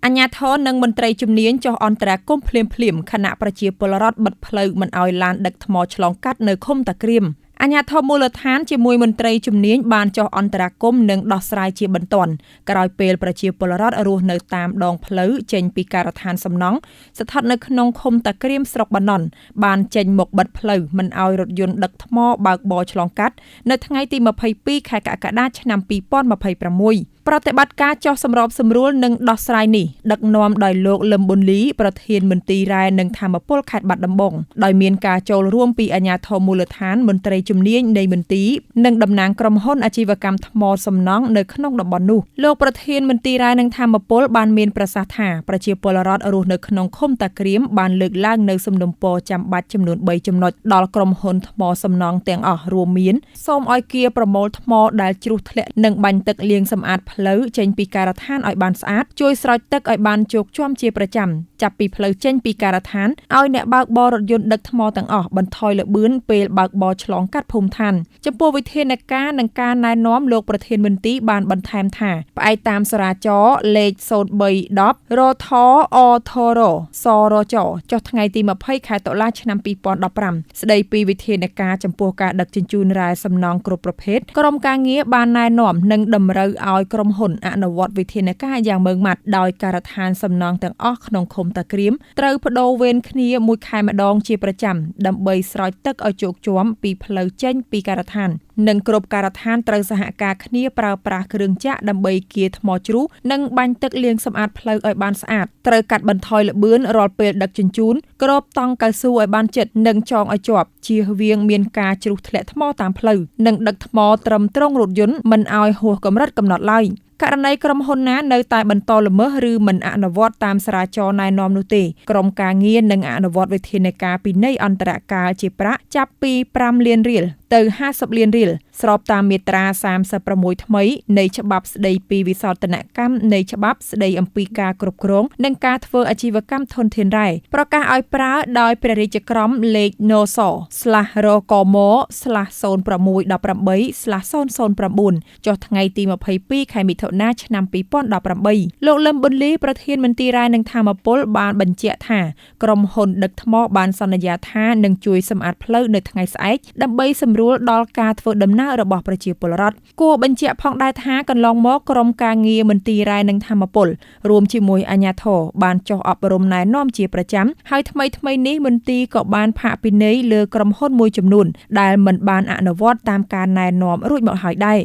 អាជ្ញាធរនិងមន្ត្រីជំនាញចុះអន្តរាគមន៍ភ្លាមៗខណៈប្រជាពលរដ្ឋបិទផ្លូវមិនឲ្យឡានដឹកថ្មឆ្លងកាត់នៅឃុំតាក្រៀមអាជ្ញាធរមូលដ្ឋានជាមួយមន្ត្រីជំនាញបានចុះអន្តរាគមន៍និងដោះស្រាយជាបន្ទាន់ក្រោយពេលប្រជាពលរដ្ឋរស់នៅតាមដងផ្លូវចេញពីការដ្ឋានសំណង់ស្ថិតនៅក្នុងឃុំតាក្រៀមស្រុកបាណន់បានចេញមកបិទផ្លូវមិនឲ្យរថយន្តដឹកថ្មបើកបរឆ្លងកាត់នៅថ្ងៃទី22ខែកក្កដាឆ្នាំ2026ប្រតិបត្តិការចុះសម្របសម្រួលនិងដោះស្រាយនេះដឹកនាំដោយលោកលឹមប៊ុនលីប្រធានមន្ទីររ៉ែនិងធម្មពលខេត្តបាត់ដំបងដោយមានការចូលរួមពីអាជ្ញាធរមូលដ្ឋានមន្ត្រីជំនាញនៃមន្ទីរនិងតំណាងក្រុមហ៊ុនអាជីវកម្មថ្មសំណង់នៅក្នុងតំបន់នោះលោកប្រធានមន្ទីររ៉ែនិងធម្មពលបានមានប្រសាសន៍ថាប្រជាពលរដ្ឋរស់នៅក្នុងឃុំតាក្រៀមបានលើកឡើងនៅសំណុំពរចាំបាច់ចំនួន3ចំណុចដល់ក្រុមហ៊ុនថ្មសំណង់ទាំងអស់រួមមានសូមឲ្យគៀប្រមូលថ្មដែលជ្រុះធ្លាក់និងបាញ់ទឹកលាងសម្អាតផ្លូវចេញពីការដ្ឋានឲ្យបានស្អាតជួយស្រោចទឹកឲ្យបានជោគជាំជាប្រចាំចាប់ពីផ្លូវចេញពីការដ្ឋានឲ្យអ្នកបើកបររថយន្តដឹកថ្មទាំងអស់បន្ថយល្បឿនពេលបើកបរឆ្លងកាត់ភូមិឋានចំពោះវិធានការនិងការណែនាំលោកប្រធានមន្ទីរបានបន្ថែមថាផ្អែកតាមចរាចរណ៍លេខ0310រថអថរសរចចុះថ្ងៃទី20ខែតុលាឆ្នាំ2015ស្ដីពីវិធានការចំពោះការដឹកជញ្ជូនរ៉ែសំណង់គ្រប់ប្រភេទក្រុមការងារបានណែនាំនិងតម្រូវឲ្យក្រុមហ៊ុនអនុវត្តវិធានការយ៉ាងម៉ឺងម៉ាត់ដោយការដ្ឋានសំណង់ទាំងអស់ក្នុងឃុំតាក្រៀមត្រូវបដូរវេនគ្នាមួយខែម្ដងជាប្រចាំដើម្បីស្រោចទឹកឲ្យជោគជាំពីផ្លូវចេញពីការដ្ឋាននិងគ្រប់ការដ្ឋានត្រូវសហការគ្នាប្រើប្រាស់គ្រឿងចាក់ដើម្បីគៀថ្មជ្រុះនិងបាញ់ទឹកលាងសម្អាតផ្លូវឲ្យបានស្អាតត្រូវកាត់បន្ថយល្បឿនរាល់ពេលដឹកជញ្ជូនគ្របតង់កៅស៊ូឲ្យបានជិតនិងចងឲ្យជាប់ជៀសវាងមានការជ្រុះធ្លាក់ថ្មតាមផ្លូវនិងដឹកថ្មត្រឹមត្រង់រថយន្តមិនឲ្យហួសកម្រិតកំណត់ឡើយករណីក្រុមហ៊ុនណានៅតែបន្តល្មើសឬមិនអនុវត្តតាមចរាចរណ៍ណែនាំនោះទេក្រុមការងារនឹងអនុវត្តវិធានការពិន័យអន្តរកាលជាប្រាក់ចាប់ពី5លានរៀលទៅ50លានរៀលស្របតាមមាត្រា36ថ្មីនៃច្បាប់ស្តីពីវិសោធនកម្មនៃច្បាប់ស្តីអំពីការគ្រប់គ្រងនិងការធ្វើអាជីវកម្មធនធានរ៉ែប្រកាសឲ្យប្រើដោយព្រះរាជក្រមលេខនស/រកម/0618/009ចុះថ្ងៃទី22ខែមិថុនាឆ្នាំ2018លោកលឹមប៊ុនលីប្រធានមន្ទីររ៉ែនិងធម្មពលបានបញ្ជាក់ថាក្រុមហ៊ុនដឹកថ្មបានសន្យាថានឹងជួយសម្អាតផ្លូវនៅថ្ងៃស្អែកដើម្បីសម្រួលដល់ការធ្វើដំណើររបស់ប្រជាពលរដ្ឋគួរបញ្ជាក់ផងដែរថាកន្លងមកក្រុមការងារមន្ទីររ៉ែនិងធម្មពលរួមជាមួយអាជ្ញាធរបានចុះអប់រំណែនាំជាប្រចាំហើយថ្មីនេះមន្ទីរក៏បានផាកពិន័យលើក្រុមហ៊ុនមួយចំនួនដែលមិនបានអនុវត្តតាមការណែនាំរួចមកហើយដែរ